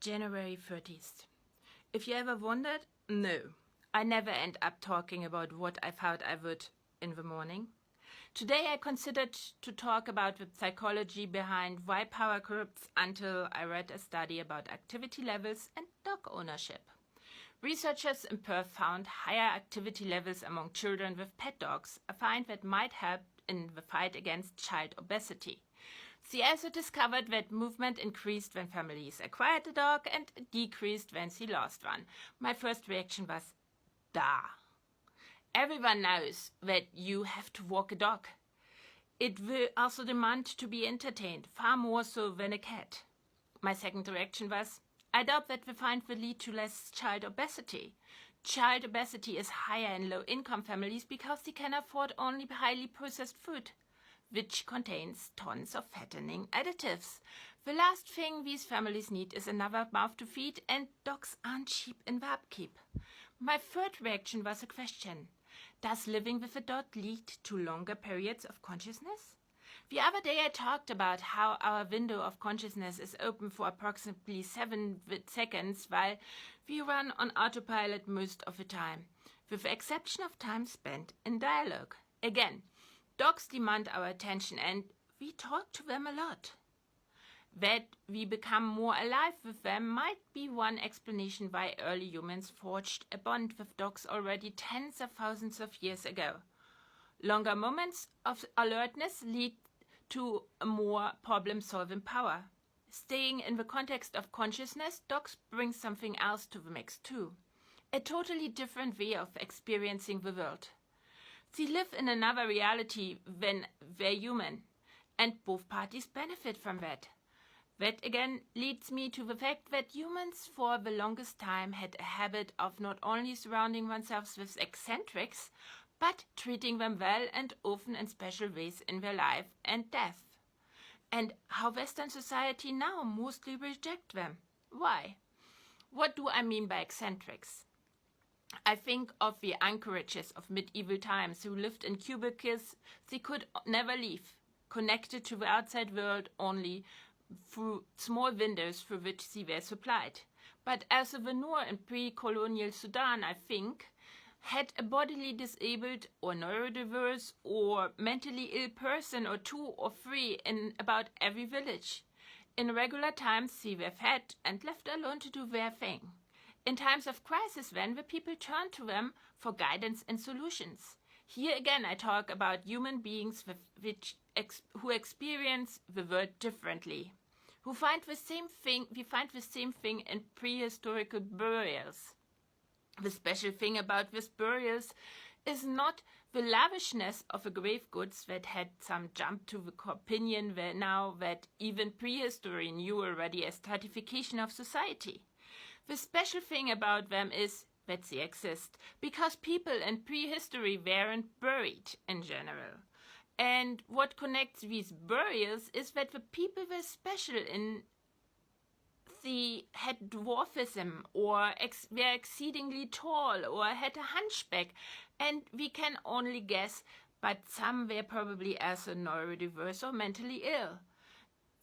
January 30th. If you ever wondered, no, I never end up talking about what I thought I would in the morning. Today I considered to talk about the psychology behind why power corrupts until I read a study about activity levels and dog ownership. Researchers in Perth found higher activity levels among children with pet dogs, a find that might help in the fight against child obesity. They also discovered that movement increased when families acquired a dog and decreased when they lost one. My first reaction was, duh. Everyone knows that you have to walk a dog. It will also demand to be entertained, far more so than a cat. My second reaction was, I doubt that the find will lead to less child obesity. Child obesity is higher in low-income families because they can afford only highly processed food, which contains tons of fattening additives. The last thing these families need is another mouth to feed, and dogs aren't cheap in the upkeep. My third reaction was a question. Does living with a dog lead to longer periods of consciousness? The other day I talked about how our window of consciousness is open for approximately 7 seconds while we run on autopilot most of the time, with the exception of time spent in dialogue. Again, dogs demand our attention and we talk to them a lot. That we become more alive with them might be one explanation why early humans forged a bond with dogs already tens of thousands of years ago. Longer moments of alertness lead to a more problem-solving power. Staying in the context of consciousness, dogs bring something else to the mix too. A totally different way of experiencing the world. They live in another reality than they're human, and both parties benefit from that. That again leads me to the fact that humans for the longest time had a habit of not only surrounding themselves with eccentrics, but treating them well and often in special ways in their life and death. And how Western society now mostly reject them. Why? What do I mean by eccentrics? I think of the anchorages of medieval times who lived in cubicles they could never leave, connected to the outside world only through small windows through which they were supplied. But also the Noor in pre-colonial Sudan, I think, had a bodily disabled or neurodiverse or mentally ill person or 2 or 3 in about every village. In regular times they were fed and left alone to do their thing. In times of crisis then, the people turned to them for guidance and solutions. Here again I talk about human beings who experience the world differently, who find the same thing. We find the same thing in prehistorical burials. The special thing about these burials is not the lavishness of the grave goods that had some jump to the opinion that now that even prehistory knew already as stratification of society. The special thing about them is that they exist because people in prehistory weren't buried in general. And what connects these burials is that the people were special in they had dwarfism or were exceedingly tall or had a hunchback, and we can only guess, but some were probably also neurodiverse or mentally ill.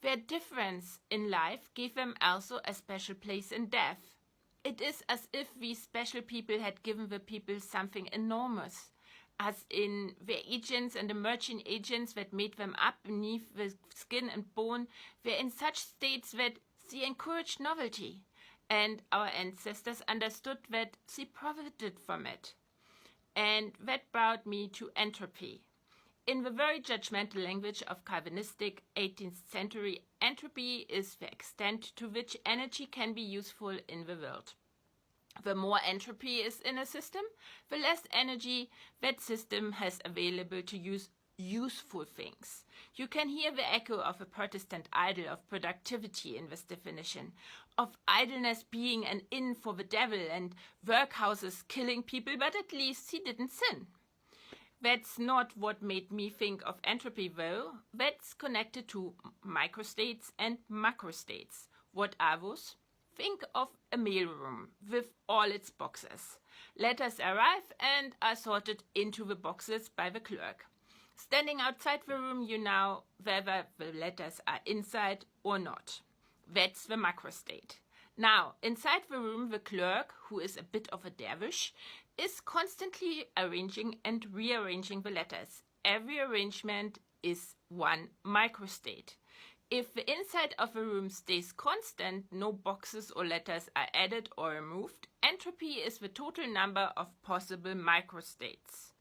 Their difference in life gave them also a special place in death. It is as if these special people had given the people something enormous, as in the agents and emerging agents that made them up beneath the skin and bone were in such states that they encouraged novelty, and our ancestors understood that they profited from it. And that brought me to entropy. In the very judgmental language of Calvinistic 18th century, entropy is the extent to which energy can be useful in the world. The more entropy is in a system, the less energy that system has available to use useful things. You can hear the echo of a Protestant idol of productivity in this definition, of idleness being an inn for the devil and workhouses killing people, but at least he didn't sin. That's not what made me think of entropy though. That's connected to microstates and macrostates. What are those? Think of a mailroom with all its boxes. Letters arrive and are sorted into the boxes by the clerk. Standing outside the room, you know whether the letters are inside or not. That's the macrostate. Now, inside the room, the clerk, who is a bit of a dervish, is constantly arranging and rearranging the letters. Every arrangement is one microstate. If the inside of a room stays constant, no boxes or letters are added or removed. Entropy is the total number of possible microstates.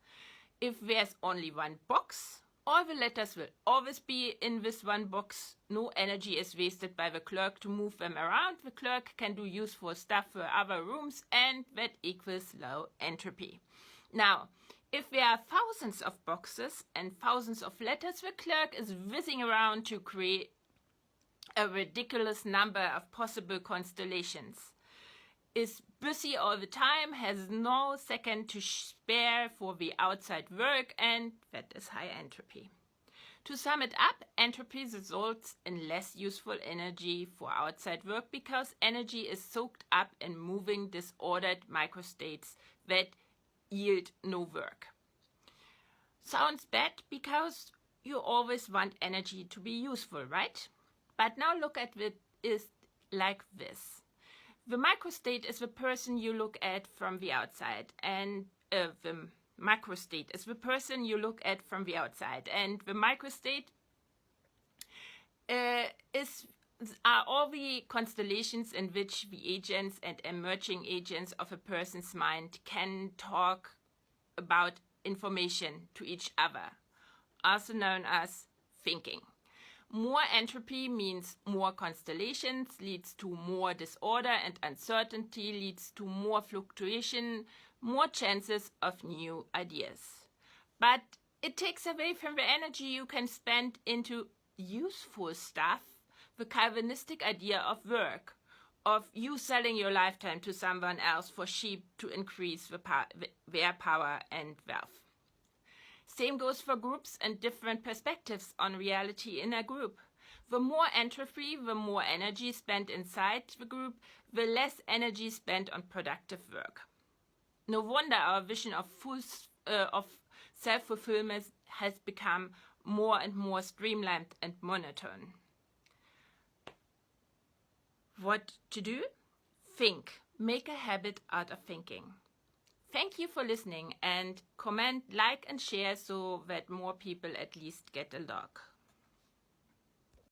If there's only one box, all the letters will always be in this one box. No energy is wasted by the clerk to move them around. The clerk can do useful stuff for other rooms, and that equals low entropy. Now, if there are thousands of boxes and thousands of letters, the clerk is whizzing around to create a ridiculous number of possible constellations. Is busy all the time, has no second to spare for the outside work, and that is high entropy. To sum it up, entropy results in less useful energy for outside work because energy is soaked up in moving disordered microstates that yield no work. Sounds bad because you always want energy to be useful, right? But now look at it is like this. The microstate is the person you look at from the outside, and the macrostate is the person you look at from the outside, and the microstate are all the constellations in which the agents and emerging agents of a person's mind can talk about information to each other, also known as thinking. More entropy means more constellations, leads to more disorder, and uncertainty leads to more fluctuation, more chances of new ideas. But it takes away from the energy you can spend into useful stuff, the Calvinistic idea of work, of you selling your lifetime to someone else for cheap to increase their power and wealth. Same goes for groups and different perspectives on reality in a group. The more entropy, the more energy spent inside the group, the less energy spent on productive work. No wonder our vision of self-fulfillment has become more and more streamlined and monotone. What to do? Think. Make a habit out of thinking. Thank you for listening, and comment, like and share so that more people at least get a look.